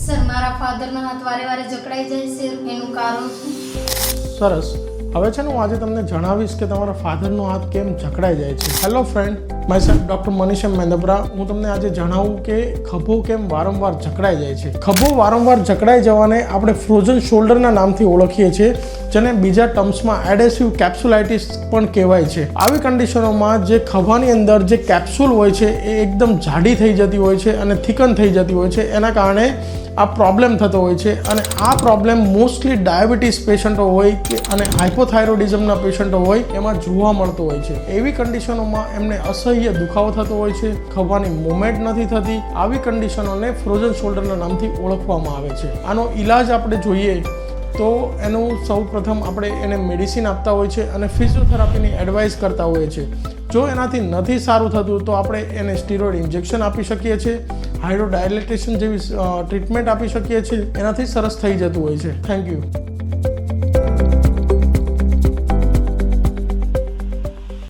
Sir મારા ફાધરનો હાથ વારે વારે જકડાઈ જાય છે, એનું કારણ શું? સરસ. હવે છે ને હું આજે તમને જણાવીશ કે તમારા ફાધરનો હાથ કેમ જકડાઈ જાય છે. Hello friend, myself doctor મનીષમ મેંદપરા. હું તમને આજે જણાવું કે ખભો કેમ વારંવાર જકડાઈ જાય છે. ખભો વારંવાર જકડાઈ જવાને આપણે ફ્રોઝન શોલ્ડરના નામથી ઓળખીએ છીએ, જેને બીજા ટર્મ્સમાં એડેસિવ કેપ્સ્યુલાઇટિસ પણ કહેવાય છે. આવી કન્ડિશનોમાં જે ખભાની અંદર જે કેપ્સ્યુલ હોય છે એ એકદમ જાડી થઈ જતી હોય છે અને થિકન થઈ જતી હોય છે. એના કારણે આ પ્રોબ્લેમ થતો હોય છે અને આ પ્રોબ્લેમ મોસ્ટલી ડાયાબિટીસ પેશન્ટો હોય કે અને હાઇપોથાઇરોડિઝમના પેશન્ટો હોય એમાં જોવા મળતો હોય છે. એવી કન્ડિશનોમાં એમને અસહ્ય દુખાવો થતો હોય છે, ખભાની મૂવમેન્ટ નથી થતી. આવી કન્ડિશનોને ફ્રોઝન શોલ્ડરના નામથી ઓળખવામાં આવે છે. આનો ઈલાજ આપણે જોઈએ તો એનું સૌ પ્રથમ આપણે એને મેડિસિન આપતા હોય છે અને ફિઝિયોથેરાપીની એડવાઇસ કરતા હોઈએ છીએ. જો એનાથી નથી સારું થતું તો આપણે એને સ્ટીરોઇડ ઇન્જેક્શન આપી શકીએ છીએ, હાઇડ્રોડાયલેટેશન જેવી ટ્રીટમેન્ટ આપી શકીએ છીએ. એનાથી સરસ થઈ જતું હોય છે. Thank you.